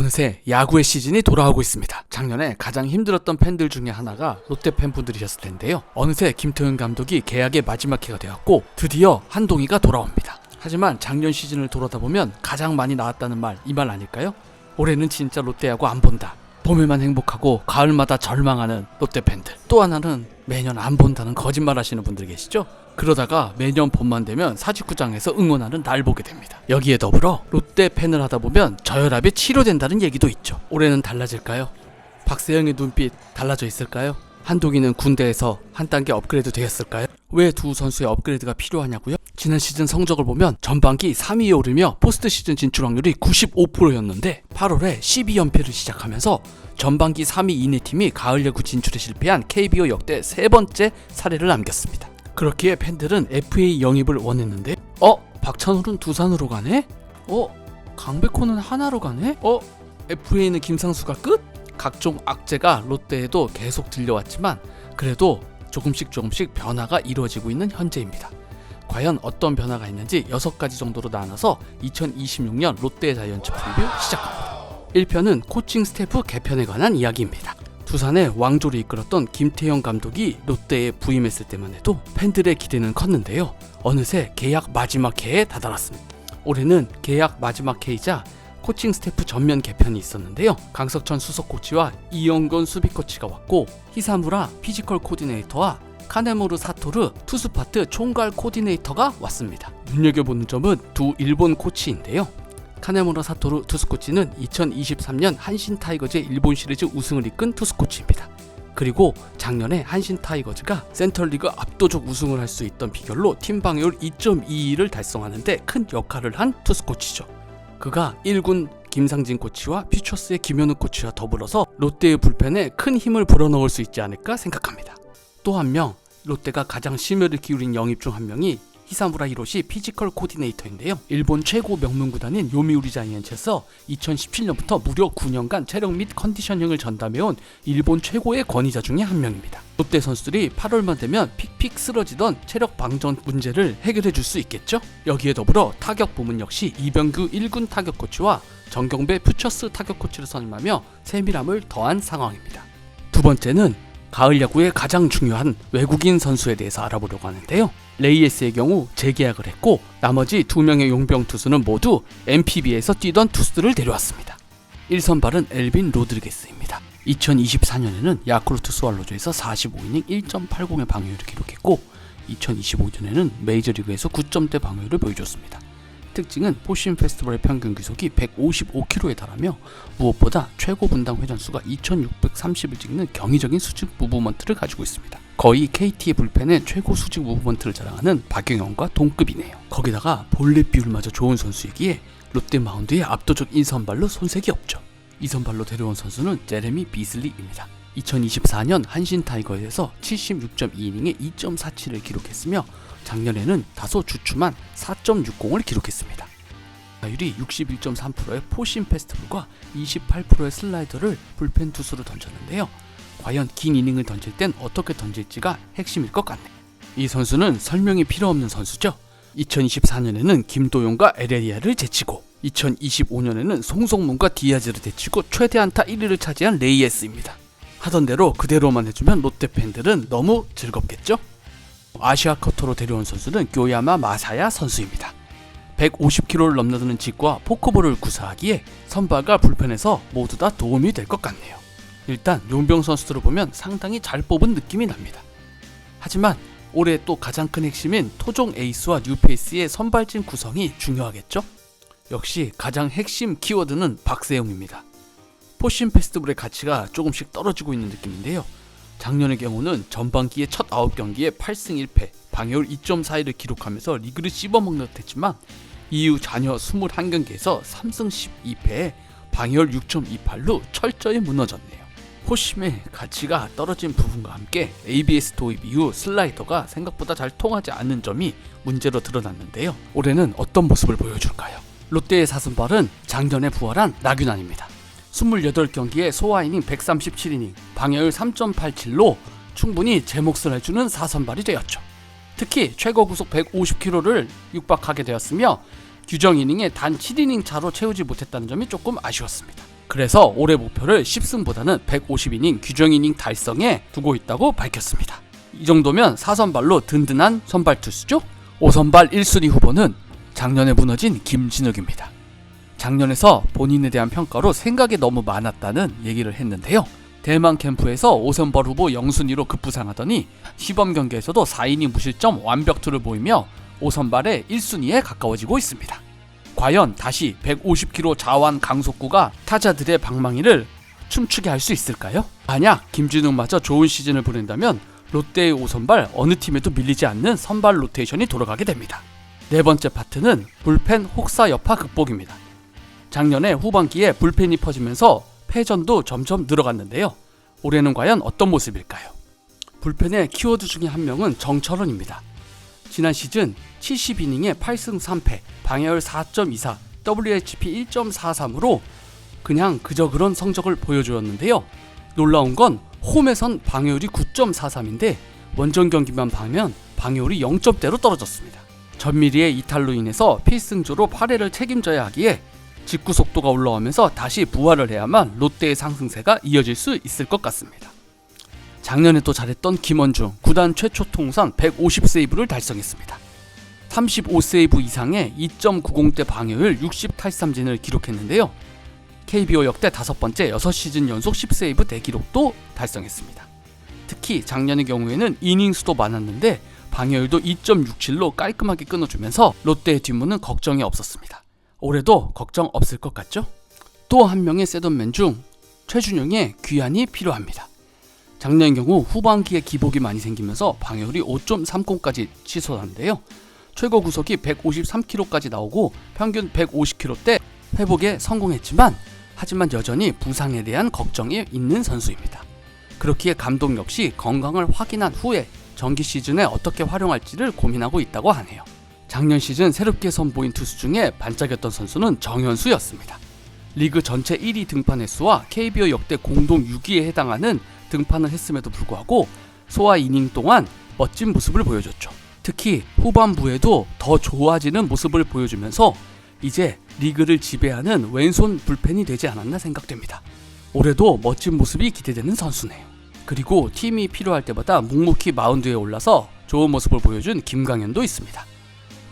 어느새 야구의 시즌이 돌아오고 있습니다. 작년에 가장 힘들었던 팬들 중에 하나가 롯데 팬분들이셨을 텐데요. 어느새 김태훈 감독이 계약의 마지막 해가 되었고 드디어 한동희가 돌아옵니다. 하지만 작년 시즌을 돌아다보면 가장 많이 나왔다는 말, 이 말 아닐까요? 올해는 진짜 롯데야구 안 본다. 봄에만 행복하고 가을마다 절망하는 롯데 팬들. 또 하나는 매년 안 본다는 거짓말 하시는 분들 계시죠? 그러다가 매년 봄만 되면 사직구장에서 응원하는 날 보게 됩니다. 여기에 더불어 롯데 팬을 하다 보면 저혈압이 치료된다는 얘기도 있죠. 올해는 달라질까요? 박세영의 눈빛 달라져 있을까요? 한동희는 군대에서 한 단계 업그레이드 되었을까요? 왜 두 선수의 업그레이드가 필요하냐고요? 지난 시즌 성적을 보면 전반기 3위에 오르며 포스트 시즌 진출 확률이 95%였는데 8월에 12연패를 시작하면서 전반기 3위 이내 팀이 가을 야구 진출에 실패한 KBO 역대 세 번째 사례를 남겼습니다. 그렇기에 팬들은 FA 영입을 원했는데 박찬호는 두산으로 가네? 강백호는 하나로 가네? FA는 김상수가 끝? 각종 악재가 롯데에도 계속 들려왔지만 그래도 조금씩 변화가 이루어지고 있는 현재입니다. 과연 어떤 변화가 있는지 6가지 정도로 나눠서 2026년 롯데 자이언츠 프리뷰 시작합니다. 1편은 코칭 스태프 개편에 관한 이야기입니다. 두산의 왕조를 이끌었던 김태형 감독이 롯데에 부임했을 때만 해도 팬들의 기대는 컸는데요. 어느새 계약 마지막 해에 다다랐습니다. 올해는 계약 마지막 해이자 코칭 스태프 전면 개편이 있었는데요. 강석천 수석 코치와 이영건 수비 코치가 왔고 히사무라 피지컬 코디네이터와 카네모르 사토르 투수 파트 총괄 코디네이터가 왔습니다. 눈여겨보는 점은 두 일본 코치인데요. 카네모라 사토루 투수코치는 2023년 한신 타이거즈의 일본 시리즈 우승을 이끈 투수코치입니다. 그리고 작년에 한신 타이거즈가 센트럴리그 압도적 우승을 할 수 있던 비결로 팀 방해율 2.22를 달성하는 데 큰 역할을 한 투수코치죠. 그가 1군 김상진 코치와 퓨처스의 김현우 코치와 더불어서 롯데의 불펜에 큰 힘을 불어넣을 수 있지 않을까 생각합니다. 또 한 명, 롯데가 가장 심혈을 기울인 영입 중 한 명이 히사무라 히로시 피지컬 코디네이터인데요. 일본 최고 명문 구단인 요미우리 자이언츠에서 2017년부터 무려 9년간 체력 및 컨디셔닝을 전담해온 일본 최고의 권위자 중에 한 명입니다. 롯데 선수들이 8월만 되면 픽픽 쓰러지던 체력 방전 문제를 해결해 줄 수 있겠죠? 여기에 더불어 타격 부문 역시 이병규 1군 타격 코치와 정경배 퓨처스 타격 코치를 선임하며 세밀함을 더한 상황입니다. 두 번째는 가을 야구의 가장 중요한 외국인 선수에 대해서 알아보려고 하는데요. 레이에스의 경우 재계약을 했고 나머지 2명의 용병 투수는 모두 NPB에서 뛰던 투수들을 데려왔습니다. 1선발은 엘빈 로드리게스입니다. 2024년에는 야쿠르트 스왈로즈에서 45이닝 1.80의 방어율을 기록했고 2025년에는 메이저리그에서 9점대 방어율을 보여줬습니다. 특징은 포신 페스티벌의 평균 기속이 155km에 달하며 무엇보다 최고 분당 회전수가 2630을 찍는 경이적인 수직 무브먼트를 가지고 있습니다. 거의 KT의 불펜의 최고 수직 무브먼트를 자랑하는 박용현과 동급이네요. 거기다가 볼넷 비율마저 좋은 선수이기에 롯데 마운드에 압도적 1선발로 손색이 없죠. 2선발로 데려온 선수는 제레미 비슬리입니다. 2024년 한신 타이거에서 76.2이닝에 2.47을 기록했으며 작년에는 다소 주춤한 4.60을 기록했습니다. 타율이 61.3%의 포신 페스티벌과 28%의 슬라이더를 불펜 투수로 던졌는데요. 과연 긴 이닝을 던질 땐 어떻게 던질지가 핵심일 것 같네요. 이 선수는 설명이 필요 없는 선수죠. 2024년에는 김도용과 에레리아를 제치고 2025년에는 송성문과 디아즈를 제치고 최대 안타 1위를 차지한 레이에스입니다. 하던 대로 그대로만 해주면 롯데 팬들은 너무 즐겁겠죠? 아시아 커터로 데려온 선수는 교야마 마사야 선수입니다. 150km를 넘나드는 직구와 포크볼을 구사하기에 선발과 불펜에서 모두 다 도움이 될 것 같네요. 일단 용병 선수들을 보면 상당히 잘 뽑은 느낌이 납니다. 하지만 올해 또 가장 큰 핵심인 토종 에이스와 뉴페이스의 선발진 구성이 중요하겠죠? 역시 가장 핵심 키워드는 박세영입니다. 포신 페스티벌의 가치가 조금씩 떨어지고 있는 느낌인데요. 작년의 경우는 전반기의 첫 9경기에 8승 1패, 방어율 2.41을 기록하면서 리그를 씹어먹는 듯했지만 이후 잔여 21경기에서 3승 12패에 방어율 6.28로 철저히 무너졌네요. 포심의 가치가 떨어진 부분과 함께 ABS 도입 이후 슬라이더가 생각보다 잘 통하지 않는 점이 문제로 드러났는데요. 올해는 어떤 모습을 보여줄까요? 롯데의 사선발은 작년에 부활한 나균환입니다. 28경기에 소화이닝 137이닝, 방어율 3.87로 충분히 제 몫을 해주는 4선발이 되었죠. 특히 최고 구속 150km를 육박하게 되었으며 규정 이닝에 단 7이닝 차로 채우지 못했다는 점이 조금 아쉬웠습니다. 그래서 올해 목표를 10승보다는 150이닝 규정 이닝 달성에 두고 있다고 밝혔습니다. 이 정도면 4선발로 든든한 선발 투수죠? 5선발 1순위 후보는 작년에 무너진 김진욱입니다. 작년에서 본인에 대한 평가로 생각이 너무 많았다는 얘기를 했는데요. 대만 캠프에서 5선발 후보 0순위로 급부상하더니 시범 경기에서도 4이닝 무실점 완벽투를 보이며 5선발의 1순위에 가까워지고 있습니다. 과연 다시 150km 자완 강속구가 타자들의 방망이를 춤추게 할 수 있을까요? 만약 김진욱마저 좋은 시즌을 보낸다면 롯데의 5선발 어느 팀에도 밀리지 않는 선발 로테이션이 돌아가게 됩니다. 네 번째 파트는 불펜 혹사 여파 극복입니다. 작년에 후반기에 불펜이 퍼지면서 패전도 점점 늘어갔는데요. 올해는 과연 어떤 모습일까요? 불펜의 키워드 중에 한 명은 정철원입니다. 지난 시즌 70이닝에 8승 3패, 방해율 4.24, WHP 1.43으로 그냥 그저 그런 성적을 보여주었는데요. 놀라운 건 홈에선 방해율이 9.43인데 원정 경기만 봐면 방해율이 0점대로 떨어졌습니다. 전미리의 이탈로 인해서 필승조로 8회를 책임져야 하기에 직구 속도가 올라오면서 다시 부활을 해야만 롯데의 상승세가 이어질 수 있을 것 같습니다. 작년에 또 잘했던 김원중, 구단 최초 통산 150세이브를 달성했습니다. 35세이브 이상의 2.90대 방해율 60탈삼진을 기록했는데요. KBO 역대 5번째 6시즌 연속 10세이브 대기록도 달성했습니다. 특히 작년의 경우에는 이닝 수도 많았는데 방해율도 2.67로 깔끔하게 끊어주면서 롯데의 뒷문은 걱정이 없었습니다. 올해도 걱정 없을 것 같죠? 또 한 명의 셋업맨 중 최준용의 귀환이 필요합니다. 작년의 경우 후반기에 기복이 많이 생기면서 방해율이 5.30까지 치솟았는데요. 최고 구속이 153km까지 나오고 평균 150km대 회복에 성공했지만 하지만 여전히 부상에 대한 걱정이 있는 선수입니다. 그렇기에 감독 역시 건강을 확인한 후에 정기 시즌에 어떻게 활용할지를 고민하고 있다고 하네요. 작년 시즌 새롭게 선보인 투수 중에 반짝였던 선수는 정현수였습니다. 리그 전체 1위 등판 횟수와 KBO 역대 공동 6위에 해당하는 등판을 했음에도 불구하고 소화 이닝 동안 멋진 모습을 보여줬죠. 특히 후반부에도 더 좋아지는 모습을 보여주면서 이제 리그를 지배하는 왼손 불펜이 되지 않았나 생각됩니다. 올해도 멋진 모습이 기대되는 선수네요. 그리고 팀이 필요할 때마다 묵묵히 마운드에 올라서 좋은 모습을 보여준 김강현도 있습니다.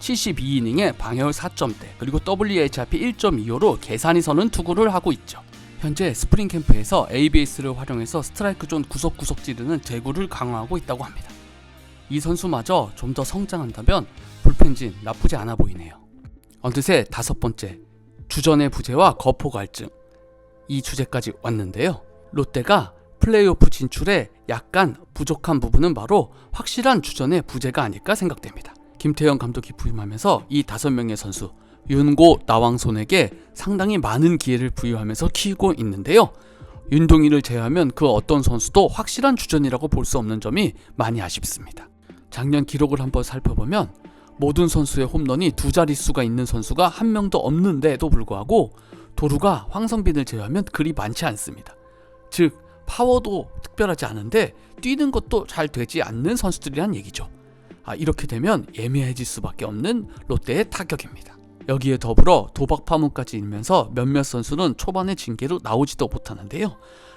72이닝에 방해율 4점대 그리고 WHP 1.25로 계산이 서는 투구를 하고 있죠. 현재 스프링 캠프에서 ABS를 활용해서 스트라이크 존 구석구석 찌르는 제구를 강화하고 있다고 합니다. 이 선수마저 좀 더 성장한다면 불펜진 나쁘지 않아 보이네요. 어느새 5번째, 주전의 부재와 거포 갈증, 이 주제까지 왔는데요. 롯데가 플레이오프 진출에 약간 부족한 부분은 바로 확실한 주전의 부재가 아닐까 생각됩니다. 김태형 감독이 부임하면서 이 5명의 선수 윤고, 나왕손에게 상당히 많은 기회를 부여하면서 키우고 있는데요. 윤동희를 제외하면 그 어떤 선수도 확실한 주전이라고 볼 수 없는 점이 많이 아쉽습니다. 작년 기록을 한번 살펴보면 모든 선수의 홈런이 2자릿수가 있는 선수가 한 명도 없는데도 불구하고 도루가 황성빈을 제외하면 그리 많지 않습니다. 즉 파워도 특별하지 않은데 뛰는 것도 잘 되지 않는 선수들이란 얘기죠. 이렇게 되면 애매해질 수밖에 없는 롯데의 타격입니다. 여기에 더불어 도박 파문까지 일면서 몇몇 선수는 초반에 징계로 나오지도 못하는데요.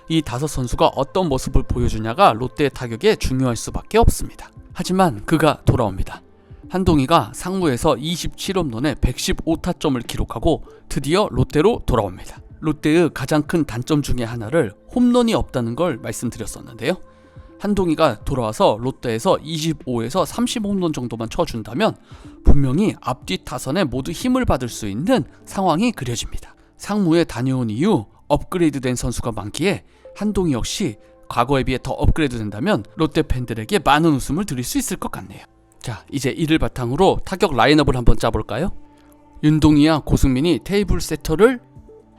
이 5선수가 어떤 모습을 보여주냐가 롯데의 타격에 중요할 수밖에 없습니다. 하지만 그가 돌아옵니다. 한동희가 상무에서 27홈런에 115타점을 기록하고 드디어 롯데로 돌아옵니다. 롯데의 가장 큰 단점 중에 하나를 홈런이 없다는 걸 말씀드렸었는데요. 한동희가 돌아와서 롯데에서 25에서 30홈런 정도만 쳐준다면 분명히 앞뒤 타선에 모두 힘을 받을 수 있는 상황이 그려집니다. 상무에 다녀온 이후 업그레이드된 선수가 많기에 한동희 역시 과거에 비해 더 업그레이드 된다면 롯데 팬들에게 많은 웃음을 드릴 수 있을 것 같네요. 자, 이제 이를 바탕으로 타격 라인업을 한번 짜볼까요? 윤동희와 고승민이 테이블 세터를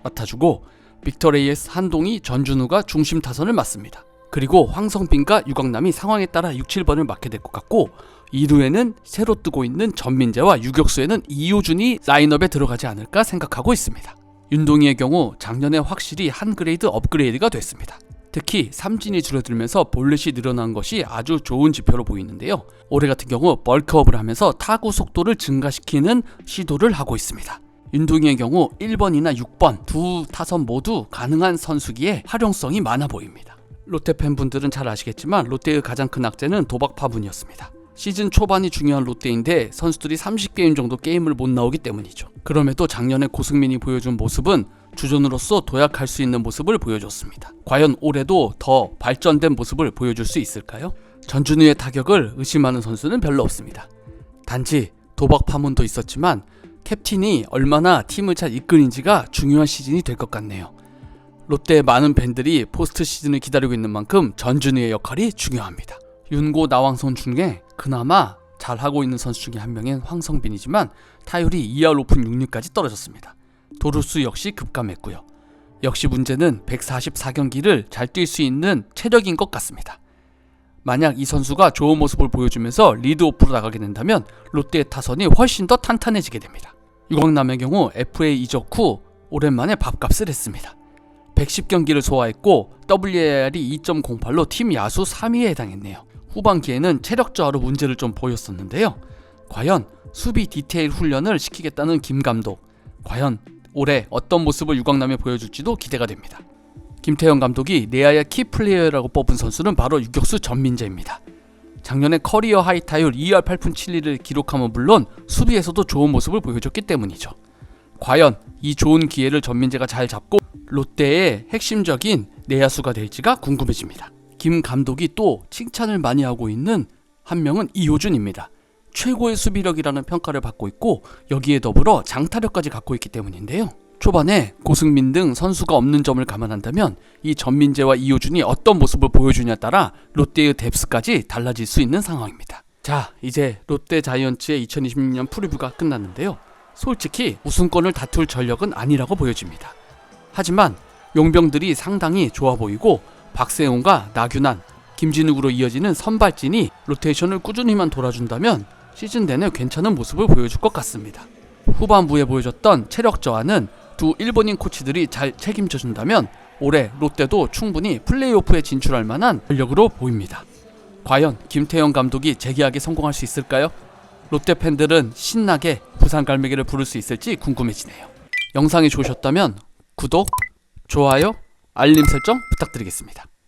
맡아주고 빅터 레이에스, 한동희, 전준우가 중심 타선을 맡습니다. 그리고 황성빈과 유강남이 상황에 따라 6, 7번을 맡게 될 것 같고 2루에는 새로 뜨고 있는 전민재와 유격수에는 이호준이 라인업에 들어가지 않을까 생각하고 있습니다. 윤동희의 경우 작년에 확실히 한 그레이드 업그레이드가 됐습니다. 특히 삼진이 줄어들면서 볼넷이 늘어난 것이 아주 좋은 지표로 보이는데요. 올해 같은 경우 벌크업을 하면서 타구 속도를 증가시키는 시도를 하고 있습니다. 윤동희의 경우 1번이나 6번 두 타선 모두 가능한 선수기에 활용성이 많아 보입니다. 롯데 팬분들은 잘 아시겠지만 롯데의 가장 큰 악재는 도박 파문이었습니다. 시즌 초반이 중요한 롯데인데 선수들이 30게임 정도 게임을 못 나오기 때문이죠. 그럼에도 작년에 고승민이 보여준 모습은 주전으로서 도약할 수 있는 모습을 보여줬습니다. 과연 올해도 더 발전된 모습을 보여줄 수 있을까요? 전준우의 타격을 의심하는 선수는 별로 없습니다. 단지 도박 파문도 있었지만 캡틴이 얼마나 팀을 잘 이끄는지가 중요한 시즌이 될 것 같네요. 롯데의 많은 팬들이 포스트 시즌을 기다리고 있는 만큼 전준우의 역할이 중요합니다. 윤고 나왕선 중에 그나마 잘하고 있는 선수 중에 한 명인 황성빈이지만 타율이 2할 오픈 6리까지 떨어졌습니다. 도루수 역시 급감했고요. 역시 문제는 144경기를 잘 뛸 수 있는 체력인 것 같습니다. 만약 이 선수가 좋은 모습을 보여주면서 리드오프로 나가게 된다면 롯데의 타선이 훨씬 더 탄탄해지게 됩니다. 유광남의 경우 FA 이적 후 오랜만에 밥값을 했습니다. 110경기를 소화했고 WAR이 2.08로 팀 야수 3위에 해당했네요. 후반기에는 체력 저하로 문제를 좀 보였었는데요. 과연 수비 디테일 훈련을 시키겠다는 김 감독, 과연 올해 어떤 모습을 유광남에 보여줄지도 기대가 됩니다. 김태형 감독이 내야의 키플레이어라고 뽑은 선수는 바로 유격수 전민재입니다. 작년에 커리어 하이 타율 2할 8푼 7리를 기록하면 물론 수비에서도 좋은 모습을 보여줬기 때문이죠. 과연 이 좋은 기회를 전민재가 잘 잡고 롯데의 핵심적인 내야수가 될지가 궁금해집니다. 김 감독이 또 칭찬을 많이 하고 있는 한 명은 이호준입니다. 최고의 수비력이라는 평가를 받고 있고 여기에 더불어 장타력까지 갖고 있기 때문인데요. 초반에 고승민 등 선수가 없는 점을 감안한다면 이 전민재와 이호준이 어떤 모습을 보여주냐에 따라 롯데의 뎁스까지 달라질 수 있는 상황입니다. 자, 이제 롯데 자이언츠의 2026년 프리뷰가 끝났는데요. 솔직히 우승권을 다툴 전력은 아니라고 보여집니다. 하지만 용병들이 상당히 좋아 보이고 박세웅과 나균환, 김진욱으로 이어지는 선발진이 로테이션을 꾸준히만 돌아준다면 시즌 내내 괜찮은 모습을 보여줄 것 같습니다. 후반부에 보여줬던 체력 저하는 두 일본인 코치들이 잘 책임져준다면 올해 롯데도 충분히 플레이오프에 진출할 만한 전력으로 보입니다. 과연 김태형 감독이 재계약에 성공할 수 있을까요? 롯데 팬들은 신나게 부산 갈매기를 부를 수 있을지 궁금해지네요. 영상이 좋으셨다면 구독, 좋아요, 알림 설정 부탁드리겠습니다.